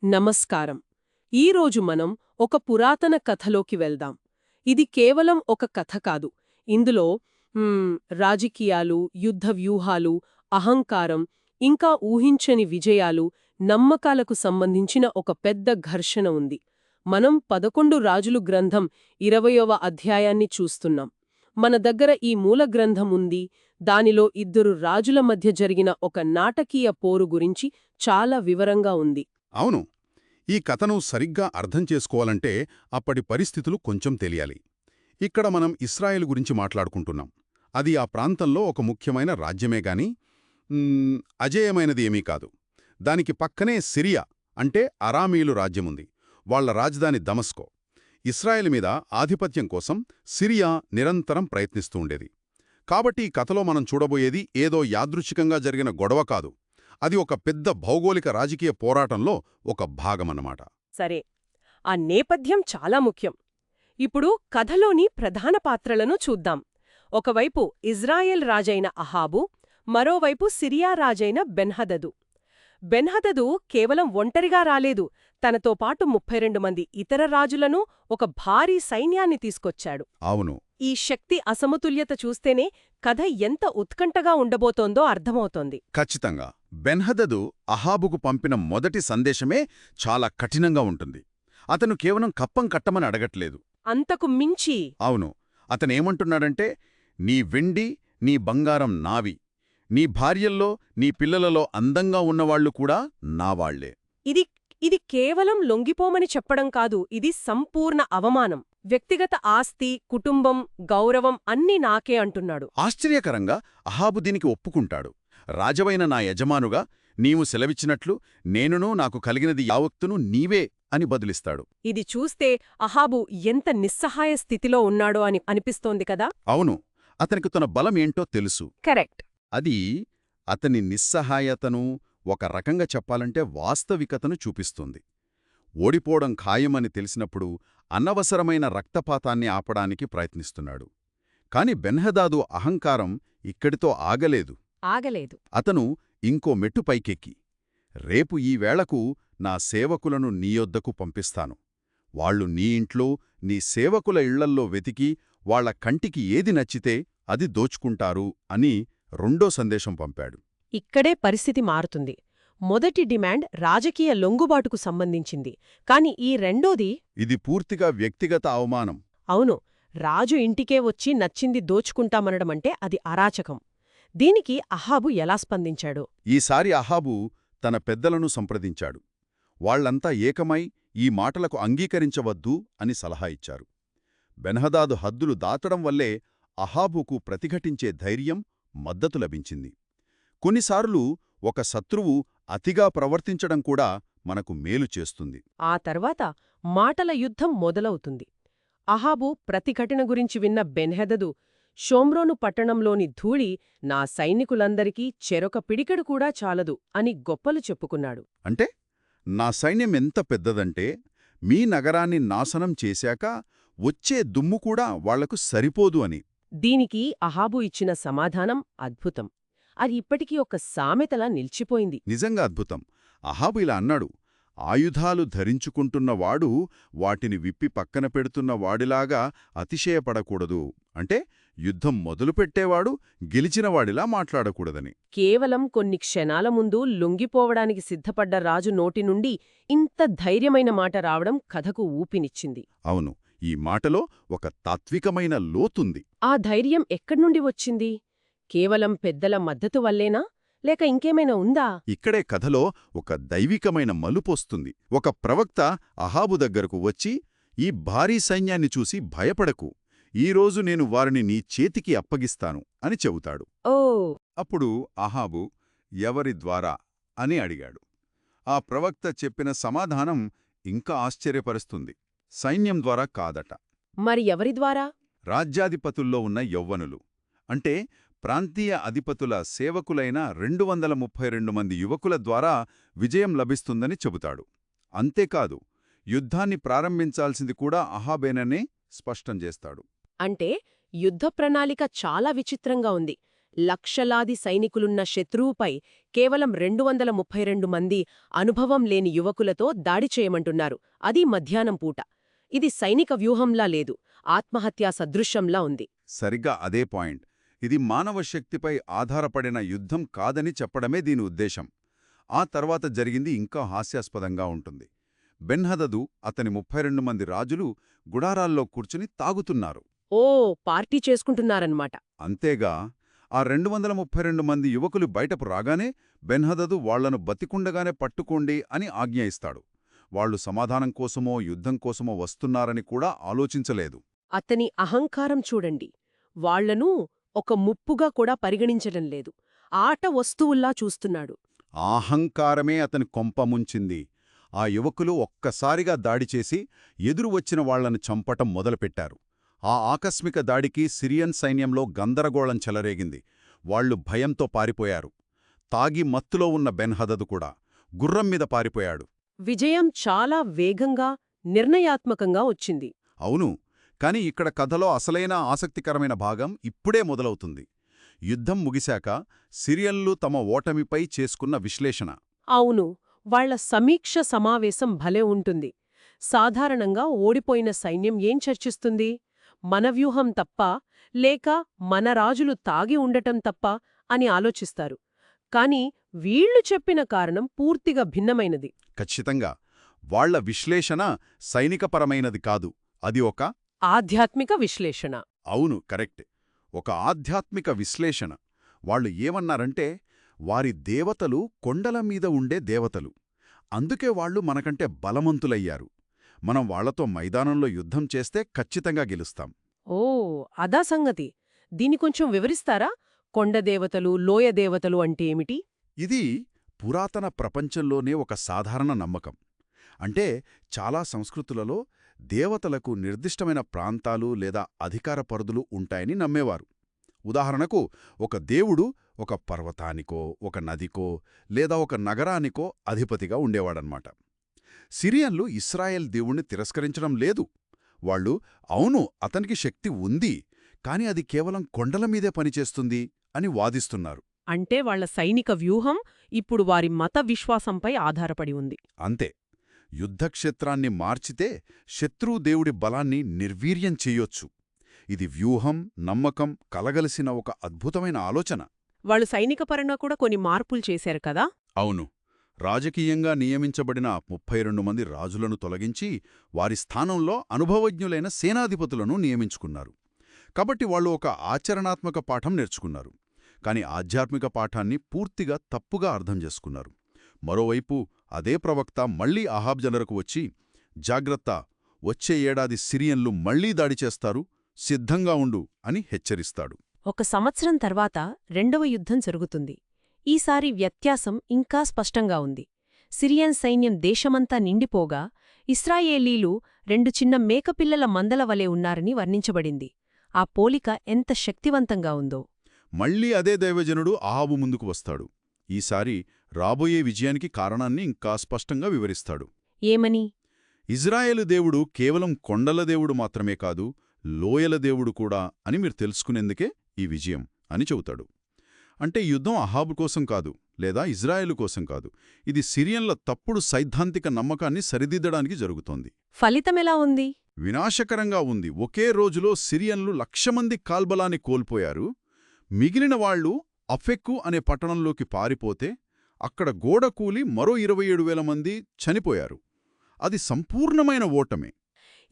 నమస్కారం. ఈరోజు మనం ఒక పురాతన కథలోకి వెళ్దాం. ఇది కేవలం ఒక కథ కాదు. ఇందులో రాజకీయాలు, యుద్ధ వ్యూహాలు, అహంకారం, ఇంకా ఊహించని విజయాలు, నమ్మకాలకు సంబంధించిన ఒక పెద్ద ఘర్షణ ఉంది. మనం 11 రాజులు గ్రంథం 20వ అధ్యాయాన్ని చూస్తున్నాం. మన దగ్గర ఈ మూల గ్రంథం ఉంది. దానిలో ఇద్దరు రాజుల మధ్య జరిగిన ఒక నాటకీయ పోరు గురించి చాలా వివరంగా ఉంది. అవును. ఈ కథను సరిగ్గా అర్థం చేసుకోవాలంటే అప్పటి పరిస్థితులు కొంచెం తెలియాలి. ఇక్కడ మనం ఇస్రాయేలు గురించి మాట్లాడుకుంటున్నాం. అది ఆ ప్రాంతంలో ఒక ముఖ్యమైన రాజ్యమే గాని అజేయమైనది ఏమీ కాదు. దానికి పక్కనే సిరియా అంటే అరామీయులు రాజ్యముంది. వాళ్ల రాజధాని దమస్కో. ఇస్రాయేలు మీద ఆధిపత్యం కోసం సిరియా నిరంతరం ప్రయత్నిస్తూ ఉండేది. కాబట్టి ఈ కథలో మనం చూడబోయేది ఏదో యాదృచ్ఛికంగా జరిగిన గొడవ కాదు. అది ఒక పెద్ద భౌగోళిక రాజకీయ పోరాటంలో ఒక భాగమన్నమాట. సరే, ఆ నేపథ్యం చాలా ముఖ్యం. ఇప్పుడు కథలోని ప్రధాన పాత్రలను చూద్దాం. ఒకవైపు ఇజ్రాయెల్ రాజైన అహాబు, మరోవైపు సిరియా రాజైన బెన్హదదు. బెన్హదదు కేవలం ఒంటరిగా రాలేదు. తనతో పాటు 32 మంది ఇతర రాజులను, ఒక భారీ సైన్యాన్ని తీసుకొచ్చాడు. అవును. ఈ శక్తి అసమతుల్యత చూస్తేనే కథ ఎంత ఉత్కంఠగా ఉండబోతోందో అర్థమవుతోంది. ఖచ్చితంగా. బెన్హదదు అహాబుకు పంపిన మొదటి సందేశమే చాలా కఠినంగా ఉంటుంది. అతను కేవలం కప్పం కట్టమని అడగట్లేదు. అంతకు మించి అవును. అతనేమంటున్నాడంటే, నీ వెండి, నీ బంగారం నావి. నీ భార్యల్లో, నీ పిల్లలలో అందంగా ఉన్నవాళ్లు కూడా నావాళ్లే. ఇది కేవలం లొంగిపోమని చెప్పడం కాదు, ఇది సంపూర్ణ అవమానం. వ్యక్తిగత ఆస్తి, కుటుంబం, గౌరవం అన్నీ నాకే అంటున్నాడు. ఆశ్చర్యకరంగా అహాబు దీనికి ఒప్పుకుంటాడు. రాజవైన నా యజమానుగా నీవు సెలవిచ్చినట్లు నేనునూ నాకు కలిగినది యావత్తును నీవే అని బదులిస్తాడు. ఇది చూస్తే అహాబు ఎంత నిస్సహాయ స్థితిలో ఉన్నాడో అని అనిపిస్తోంది కదా. అవును. అతనికి తన బలం ఏంటో తెలుసు. కరెక్ట్. అది అతని నిస్సహాయతను, ఒక రకంగా చెప్పాలంటే వాస్తవికతను చూపిస్తుంది. ఓడిపోవడం ఖాయమని తెలిసినప్పుడు అనవసరమైన రక్తపాతాన్ని ఆపడానికి ప్రయత్నిస్తున్నాడు. కాని బెన్హదాదు అహంకారం ఇక్కడితో ఆగలేదు. అతను ఇంకో మెట్టు పైకెక్కి, రేపు ఈ వేళకు నా సేవకులను నీయొద్దకు పంపిస్తాను. వాళ్లు నీ ఇంట్లో, నీ సేవకుల ఇళ్లల్లో వెతికి వాళ్ల కంటికి ఏది నచ్చితే అది దోచుకుంటారు అని రెండో సందేశం పంపాడు. ఇక్కడే పరిస్థితి మారుతుంది. మొదటి డిమాండ్ రాజకీయ లొంగుబాటుకు సంబంధించింది, కాని ఈ రెండోది ఇది పూర్తిగా వ్యక్తిగత అవమానం. అవును. రాజు ఇంటికే వచ్చి నచ్చింది దోచుకుంటామనడమంటే అది అరాచకం. దీనికి అహాబు ఎలా స్పందించాడు? ఈసారి అహాబు తన పెద్దలను సంప్రదించాడు. వాళ్లంతా ఏకమై ఈ మాటలకు అంగీకరించవద్దు అని సలహా ఇచ్చారు. బెన్హదాదు హద్దులు దాటడం వల్లే అహాబుకు ప్రతిఘటించే ధైర్యం, మద్దతు లభించింది. కొన్నిసార్లు ఒక శత్రువు అతిగా ప్రవర్తించడం కూడా మనకు మేలు చేస్తుంది. ఆ తర్వాత మాటల యుద్ధం మొదలవుతుంది. అహాబు ప్రతిఘటన గురించి విన్న బెన్హదదు, షోమ్రోను పట్టణంలోని ధూళి నా సైనికులందరికీ చెరొక పిడికెడు కూడా చాలదు అని గొప్పలు చెప్పుకున్నాడు. అంటే నా సైన్యం ఎంత పెద్దదంటే మీ నగరాన్ని నాశనం చేశాక వచ్చే దుమ్ము కూడా వాళ్లకు సరిపోదు అని. దీనికి అహాబు ఇచ్చిన సమాధానం అద్భుతం. అది ఇప్పటికీ ఒక సామెతలా నిలిచిపోయింది. నిజంగా అద్భుతం. అహాబు ఇలా అన్నాడు, ఆయుధాలు ధరించుకుంటున్నవాడు వాటిని విప్పి పక్కన పెడుతున్న వాడిలాగా అతిశయపడకూడదు. అంటే యుద్ధం మొదలుపెట్టేవాడు గెలిచినవాడిలా మాట్లాడకూడదని. కేవలం కొన్ని క్షణాల ముందు లొంగిపోవడానికి సిద్ధపడ్డ రాజు నోటి నుండి ఇంత ధైర్యమైన మాట రావడం కథకు ఊపినిచ్చింది. అవును. ఈ మాటలో ఒక తాత్వికమైన లోతుంది. ఆ ధైర్యం ఎక్కడ్నుండి వచ్చింది? కేవలం పెద్దల మద్దతు వల్లేనా, లేక ఇంకేమైనా ఉందా? ఇక్కడే కథలో ఒక దైవికమైన మలుపొస్తుంది. ఒక ప్రవక్త అహాబు దగ్గరకు వచ్చి, ఈ భారీ సైన్యాన్ని చూసి భయపడకు, ఈరోజు నేను వారిని నీ చేతికి అప్పగిస్తాను అని చెబుతాడు. అప్పుడు అహాబు ఎవరి ద్వారా అని అడిగాడు. ఆ ప్రవక్త చెప్పిన సమాధానం ఇంకా ఆశ్చర్యపరుస్తుంది. సైన్యం ద్వారా కాదట. మరి ఎవరి ద్వారా? రాజ్యాధిపతుల్లో ఉన్న యౌవనులు, అంటే ప్రాంతీయ అధిపతుల సేవకులైన 232 మంది యువకుల ద్వారా విజయం లభిస్తుందని చెబుతాడు. అంతేకాదు, యుద్ధాన్ని ప్రారంభించాల్సింది కూడా అహాబేననే స్పష్టం చేస్తాడు. అంటే యుద్ధ ప్రణాళిక చాలా విచిత్రంగా ఉంది. లక్షలాది సైనికులున్న శత్రువుపై కేవలం 232 మంది అనుభవం లేని యువకులతో దాడి చేయమంటున్నారు, అది మధ్యాహ్నం పూట. ఇది సైనిక వ్యూహంలా లేదు, ఆత్మహత్యా సదృశ్యంలా ఉంది. సరిగ్గా అదే పాయింట్. ఇది మానవ శక్తిపై ఆధారపడిన యుద్ధం కాదని చెప్పడమే దీని ఉద్దేశం. ఆ తర్వాత జరిగింది ఇంకా హాస్యాస్పదంగా ఉంటుంది. బెన్హదదు అతని 32 మంది రాజులు గుడారాల్లో కూర్చుని తాగుతున్నారు. ఓ, పార్టీ చేసుకుంటున్నారన్నమాట. అంతేగా, ఆ 232 మంది యువకులు బయటపు రాగానే బెన్హదదు వాళ్లను బతికుండగానే పట్టుకోండి అని ఆజ్ఞ ఇస్తాడు. వాళ్లు సమాధానం కోసమో యుద్ధం కోసమో వస్తున్నారని కూడా ఆలోచించలేదు. అతని అహంకారం చూడండి. వాళ్లను ఒక ముప్పుగా కూడా పరిగణించడం లేదు, ఆట వస్తువుల్లా చూస్తున్నాడు. అహంకారమే అతని కొంపముంచింది. ఆ యువకులు ఒక్కసారిగా దాడిచేసి ఎదురు వచ్చిన వాళ్లను చంపటం మొదలుపెట్టారు. ఆ ఆకస్మిక దాడికి సిరియన్ సైన్యంలో గందరగోళం చెలరేగింది. వాళ్లు భయంతో పారిపోయారు. తాగి మత్తులో ఉన్న బెన్హదదు కూడా గుర్రం మీద పారిపోయాడు. విజయం చాలా వేగంగా, నిర్ణయాత్మకంగా వచ్చింది. అవును, కాని ఇక్కడ కథలో అసలైన ఆసక్తికరమైన భాగం ఇప్పుడే మొదలవుతుంది. యుద్ధం ముగిశాక సిరియన్లు తమ ఓటమిపై చేసుకున్న విశ్లేషణ. అవును, వాళ్ల సమీక్ష సమావేశం భలే ఉంటుంది. సాధారణంగా ఓడిపోయిన సైన్యం ఏం చర్చిస్తుంది? మన వ్యూహం తప్ప, లేక మన రాజులు తాగి ఉండటం తప్ప అని ఆలోచిస్తారు. కాని వీళ్లు చెప్పిన కారణం పూర్తిగా భిన్నమైనది. ఖచ్చితంగా. వాళ్ల విశ్లేషణ సైనికపరమైనది కాదు, అది ఒక ఆధ్యాత్మిక విశ్లేషణ. అవును, కరెక్ట్. ఒక ఆధ్యాత్మిక విశ్లేషణ. వాళ్ళు ఏమన్నారంటే, వారి దేవతలు కొండల మీద ఉండే దేవతలు. అందుకే వాళ్లు మనకంటే బలవంతులయ్యారు. మనం వాళ్లతో మైదానంలో యుద్ధం చేస్తే ఖచ్చితంగా గెలుస్తాం. ఓ, అదా సంగతి. దీని కొంచెం వివరిస్తారా? కొండదేవతలు, లోయదేవతలు అంటే ఏమిటి? ఇది పురాతన ప్రపంచంలోనే ఒక సాధారణ నమ్మకం. అంటే చాలా సంస్కృతులలో దేవతలకు నిర్దిష్టమైన ప్రాంతాలు లేదా అధికార పరిధులు ఉంటాయని నమ్మేవారు. ఉదాహరణకు, ఒక దేవుడు ఒక పర్వతానికో, ఒక నదికో లేదా ఒక నగరానికో అధిపతిగా ఉండేవాడనమాట. సిరియన్లు ఇస్రాయేల్ దేవుణ్ణి తిరస్కరించడం లేదు. వాళ్ళు అవును, అతనికి శక్తి ఉంది, కాని అది కేవలం కొండల మీదే పనిచేస్తుంది అని వాదిస్తున్నారు. అంటే వాళ్ల సైనిక వ్యూహం ఇప్పుడు వారి మత విశ్వాసంపై ఆధారపడి ఉంది. అంతే. యుద్ధక్షేత్రాన్ని మార్చితే శత్రుదేవుడి బలాన్ని నిర్వీర్యం చెయ్యొచ్చు. ఇది వ్యూహం, నమ్మకం కలగలిసిన ఒక అద్భుతమైన ఆలోచన. వాళ్ళు సైనికపరంగా కూడా కొన్ని మార్పులు చేశారు కదా? అవును. రాజకీయంగా నియమించబడిన 32 మంది రాజులను తొలగించి వారి స్థానంలో అనుభవజ్ఞులైన సేనాధిపతులను నియమించుకున్నారు. కాబట్టి వాళ్ళు ఒక ఆచరణాత్మక పాఠం నేర్చుకున్నారు. కాని ఆధ్యాత్మిక పాఠాన్ని పూర్తిగా తప్పుగా అర్థం చేసుకున్నారు. మరోవైపు అదే ప్రవక్త మళ్లీ అహాబ్ జనరకు వచ్చి, జాగ్రత్త, వచ్చే ఏడాది సిరియన్లు మళ్లీ దాడి చేస్తారు, సిద్ధంగా ఉండు అని హెచ్చరిస్తాడు. 1 సంవత్సరం తర్వాత రెండవ యుద్ధం జరుగుతుంది. ఈసారి వ్యత్యాసం ఇంకా స్పష్టంగా ఉంది. సిరియన్ సైన్యం దేశమంతా నిండిపోగా ఇశ్రాయేలీలు 2 చిన్న మేకపిల్లల మందల వలె ఉన్నారని వర్ణించబడింది. ఆ పోలిక ఎంత శక్తివంతంగా ఉందో! మళ్లీ అదే దైవజనుడు అహాబు ముందుకు వస్తాడు. ఈసారి రాబోయే విజయానికి కారణాన్ని ఇంకా స్పష్టంగా వివరిస్తాడు. ఏమని? ఇజ్రాయేలు దేవుడు కేవలం కొండల దేవుడు మాత్రమే కాదు, లోయల దేవుడు కూడా అని మీరు తెలుసుకునేందుకే ఈ విజయం అని చెబుతాడు. అంటే యుద్ధం అహాబు కోసం కాదు, లేదా ఇజ్రాయేలు కోసం కాదు. ఇది సిరియన్ల తప్పుడు సైద్ధాంతిక నమ్మకాన్ని సరిదిద్దడానికి జరుగుతోంది. ఫలితమెలా ఉంది? వినాశకరంగా ఉంది. ఒకే రోజులో సిరియన్లు 1,00,000 మంది కాల్బలాన్ని కోల్పోయారు. మిగిలిన వాళ్లు అఫెక్కు అనే పట్టణంలోకి పారిపోతే అక్కడ గోడ కూలి మరో 27,000 మంది చనిపోయారు. అది సంపూర్ణమైన ఓటమే.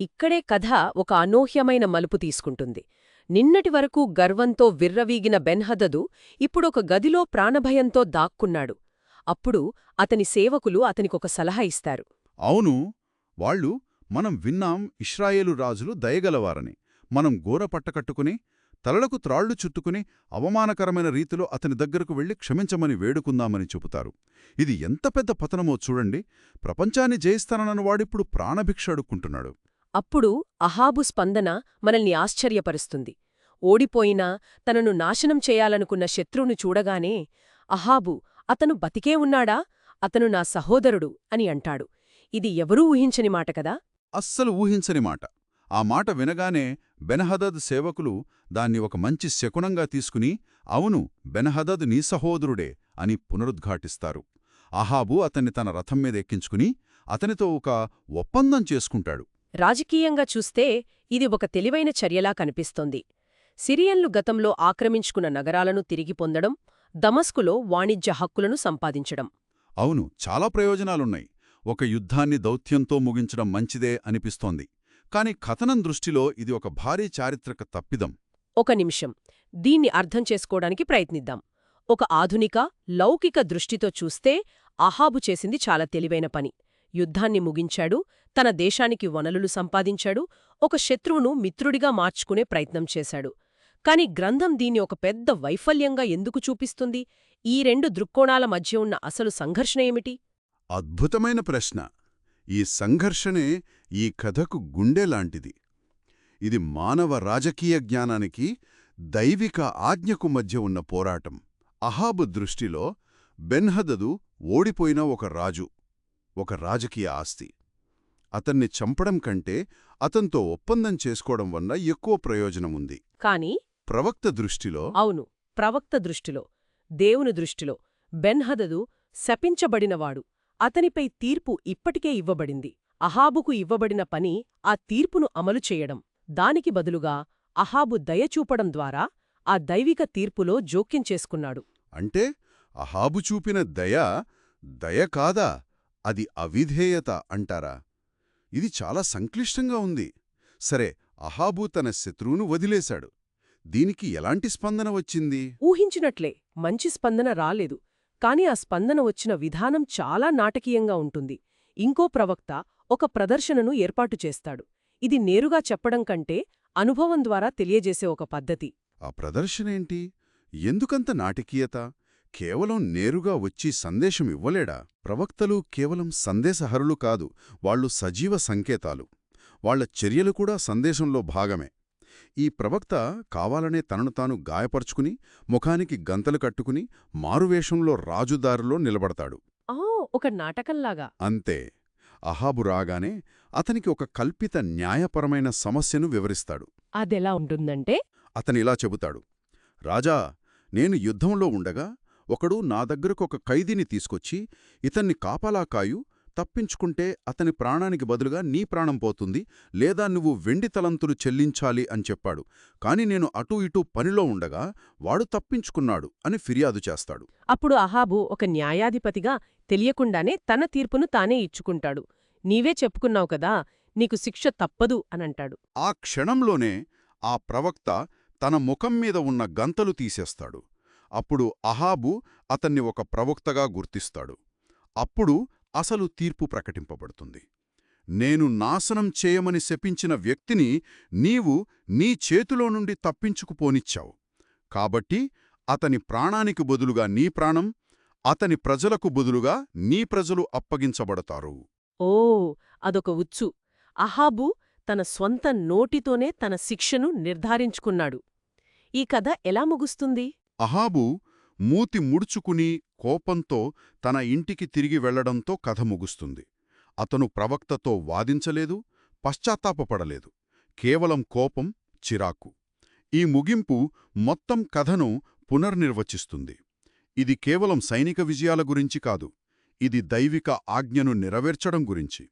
ఇక్కడే కథ ఒక అనూహ్యమైన మలుపు తీసుకుంటుంది. నిన్నటి వరకు గర్వంతో విర్రవీగిన బెన్హదదు ఇప్పుడొక గదిలో ప్రాణభయంతో దాక్కున్నాడు. అప్పుడు అతని సేవకులు అతనికొక సలహా ఇస్తారు. అవును, వాళ్ళు, మనం విన్నాం ఇశ్రాయేలు రాజులు దయగలవారని. మనం గోరపట్టకట్టుకుని తలలకు త్రాళ్లు చుట్టుకుని అవమానకరమైన రీతిలో అతని దగ్గరకు వెళ్లి క్షమించమని వేడుకుందామని చెబుతారు. ఇది ఎంత పెద్ద పతనమో చూడండి. ప్రపంచాన్ని జయిస్తానన్న వాడిప్పుడు ప్రాణభిక్ష అడుక్కుంటున్నాడు. అప్పుడు అహాబు స్పందన మనల్ని ఆశ్చర్యపరుస్తుంది. ఓడిపోయినా తనను నాశనం చేయాలనుకున్న శత్రువును చూడగానే, అహాబు, అతను బతికే ఉన్నాడా? అతను నా సహోదరుడు అని అంటాడు. ఇది ఎవరూ ఊహించని మాట కదా? అస్సలు ఊహించని మాట. ఆ మాట వినగానే బెన్హదద్ సేవకులు దాన్ని ఒక మంచి శకునంగా తీసుకుని అవును బెన్హదద్ నీ సహోదరుడే అని పునరుద్ఘాటిస్తారు. అహాబు అతన్ని తన రథం మీద ఎక్కించుకుని అతనితో ఒక ఒప్పందం చేసుకుంటాడు. రాజకీయంగా చూస్తే ఇది ఒక తెలివైన చర్యలా కనిపిస్తోంది. సిరియన్లు గతంలో ఆక్రమించుకున్న నగరాలను తిరిగి పొందడం, దమస్కులో వాణిజ్య హక్కులను సంపాదించడం. అవును, చాలా ప్రయోజనాలున్నాయి. ఒక యుద్ధాన్ని దౌత్యంతో ముగించడం మంచిదే అనిపిస్తోంది. కాని కథనం దృష్టిలో ఇది ఒక భారీ చారిత్రక తప్పిదం. ఒక నిమిషం, దీన్ని అర్థం చేసుకోవడానికి ప్రయత్నిద్దాం. ఒక ఆధునిక, లౌకిక దృష్టితో చూస్తే అహాబు చేసింది చాలా తెలివైన పని. యుద్ధాన్ని ముగించాడు, తన దేశానికి వనరులు సంపాదించాడు, ఒక శత్రువును మిత్రుడిగా మార్చుకునే ప్రయత్నం చేశాడు. కాని గ్రంథం దీన్ని ఒక పెద్ద వైఫల్యంగా ఎందుకు చూపిస్తుంది? ఈ రెండు దృక్కోణాల మధ్య ఉన్న అసలు సంఘర్షణ ఏమిటి? అద్భుతమైన ప్రశ్న. ఈ సంఘర్షణే ఈ కథకు గుండెలాంటిది. ఇది మానవ రాజకీయ జ్ఞానానికి, దైవిక ఆజ్ఞకు మధ్య ఉన్న పోరాటం. అహాబు దృష్టిలో బెన్హదదు ఓడిపోయిన ఒక రాజు, ఒక రాజకీయ ఆస్తి. అతన్ని చంపడం కంటే అతనితో ఒప్పందం చేసుకోవడం వల్ల ఎక్కువ ప్రయోజనముంది. కాని ప్రవక్త దృష్టిలో అవును, ప్రవక్త దృష్టిలో, దేవుని దృష్టిలో బెన్హదదు శపించబడినవాడు. అతనిపై తీర్పు ఇప్పటికే ఇవ్వబడింది. అహాబుకు ఇవ్వబడిన పని ఆ తీర్పును అమలు చేయడం. దానికి బదులుగా అహాబు దయచూపడం ద్వారా ఆ దైవిక తీర్పులో జోక్యం చేసుకున్నాడు. అంటే అహాబు చూపిన దయ కాదా, అది అవిధేయత అంటారా? ఇది చాలా సంక్లిష్టంగా ఉంది. సరే, అహాబు తన శత్రువును వదిలేశాడు. దీనికి ఎలాంటి స్పందన వచ్చింది? ఊహించినట్లే మంచి స్పందన రాలేదు. కాని ఆ స్పందన వచ్చిన విధానం చాలా నాటకీయంగా ఉంటుంది. ఇంకో ప్రవక్త ఒక ప్రదర్శనను ఏర్పాటు చేస్తాడు. ఇది నేరుగా చెప్పడం కంటే అనుభవం ద్వారా తెలియజేసే ఒక పద్ధతి. ఆ ప్రదర్శనేంటి? ఎందుకంత నాటకీయత? కేవలం నేరుగా వచ్చి సందేశం ఇవ్వలేడా? ప్రవక్తలు కేవలం సందేశహరులు కాదు, వాళ్ళు సజీవ సంకేతాలు. వాళ్ల చర్యలు కూడా సందేశంలో భాగమే. ఈ ప్రవక్త కావాలనే తనను తాను గాయపరుచుకుని, ముఖానికి గంతలు కట్టుకుని, మారువేషంలో రాజుదారిలో నిలబడతాడు. ఒక నాటకంలాగా. అంతే. అహాబు రాగానే అతనికి ఒక కల్పిత న్యాయపరమైన సమస్యను వివరిస్తాడు. అదెలా ఉంటుందంటే, అతనిలా చెబుతాడు, రాజా, నేను యుద్ధంలో ఉండగా ఒకడు నా దగ్గరకు ఒక ఖైదీని తీసుకొచ్చి, ఇతన్ని కాపలా కాయు, తప్పించుకుంటే అతని ప్రాణానికి బదులుగా నీ ప్రాణం పోతుంది, లేదా నువ్వు వెండి తలంతులు చెల్లించాలి అని చెప్పాడు. కాని నేను అటూ ఇటూ పనిలో ఉండగా వాడు తప్పించుకున్నాడు అని ఫిర్యాదు చేస్తాడు. అప్పుడు అహాబు ఒక న్యాయాధిపతిగా తెలియకుండానే తన తీర్పును తానే ఇచ్చుకుంటాడు. నీవే చెప్పుకున్నావు కదా, నీకు శిక్ష తప్పదు అనంటాడు. ఆ క్షణంలోనే ఆ ప్రవక్త తన ముఖం మీద ఉన్న గంతలు తీసేస్తాడు. అప్పుడు అహాబు అతన్ని ఒక ప్రవక్తగా గుర్తిస్తాడు. అప్పుడు అసలు తీర్పు ప్రకటింపబడుతుంది. నేను నాశనం చేయమని శపించిన వ్యక్తిని నీవు నీ చేతిలో నుండి తప్పించుకుపోనిచ్చావు. కాబట్టి అతని ప్రాణానికి బదులుగా నీ ప్రాణం, అతని ప్రజలకు బదులుగా నీ ప్రజలు అప్పగించబడతారు. ఓ, అదొక ఉచ్చు. అహాబు తన స్వంత నోటితోనే తన శిక్షను నిర్ధారించుకున్నాడు. ఈ కథ ఎలా ముగుస్తుంది? అహాబు మూతి ముడుచుకుని కోపంతో తన ఇంటికి తిరిగి వెళ్లడంతో కథ ముగుస్తుంది. అతను ప్రవక్తతో వాదించలేదు, పశ్చాత్తాపపడలేదు. కేవలం కోపం, చిరాకు. ఈ ముగింపు మొత్తం కథను పునర్నిర్వచిస్తుంది. ఇది కేవలం సైనిక విజయాల గురించి కాదు, ఇది దైవిక ఆజ్ఞను నెరవేర్చడం గురించి.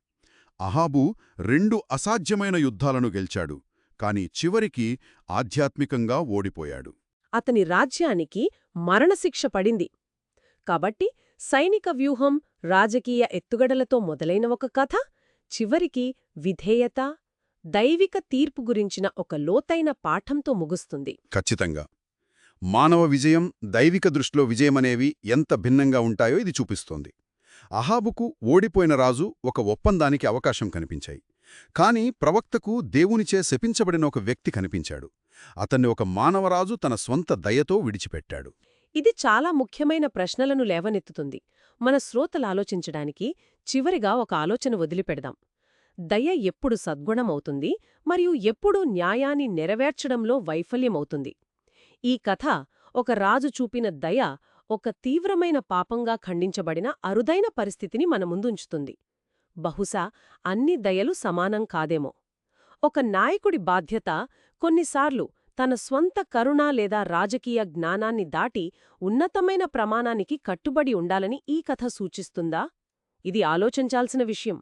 అహాబు 2 అసాధ్యమైన యుద్ధాలను గెలిచాడు, కాని చివరికి ఆధ్యాత్మికంగా ఓడిపోయాడు. అతని రాజ్యానికి మరణశిక్ష పడింది. కాబట్టి సైనిక వ్యూహం, రాజకీయ ఎత్తుగడలతో మొదలైన ఒక కథ చివరికి విధేయత, దైవిక తీర్పు గురించిన ఒక లోతైన పాఠంతో ముగుస్తుంది. ఖచ్చితంగా. మానవ విజయం, దైవిక దృష్టిలో విజయమనేవి ఎంత భిన్నంగా ఉంటాయో ఇది చూపిస్తోంది. అహాబుకు ఓడిపోయిన రాజు ఒక ఒప్పందానికి అవకాశం కనిపించాయి. కాని ప్రవక్తకు దేవునిచే శపించబడిన ఒక వ్యక్తి కనిపించాడు. అతన్ని ఒక మానవరాజు తన స్వంత దయతో విడిచిపెట్టాడు. ఇది చాలా ముఖ్యమైన ప్రశ్నలను లేవనెత్తుతుంది. మన శ్రోతలాలోచించడానికి చివరిగా ఒక ఆలోచన వదిలిపెడదాం. దయ ఎప్పుడు సద్గుణమవుతుంది మరియు ఎప్పుడు న్యాయాన్ని నెరవేర్చడంలో వైఫల్యమవుతుంది? ఈ కథ ఒక రాజు చూపిన దయ ఒక తీవ్రమైన పాపంగా ఖండించబడిన అరుదైన పరిస్థితిని మన ముందుంచుతుంది. బహుశా అన్ని దయలు సమానం కాదేమో. ఒక నాయకుడి బాధ్యత కొన్నిసార్లు తన స్వంత కరుణ లేదా రాజకీయ జ్ఞానాన్ని దాటి ఉన్నతమైన ప్రమాణానికి కట్టుబడి ఉండాలని ఈ కథ సూచిస్తుందా? ఇది ఆలోచించాల్సిన విషయం.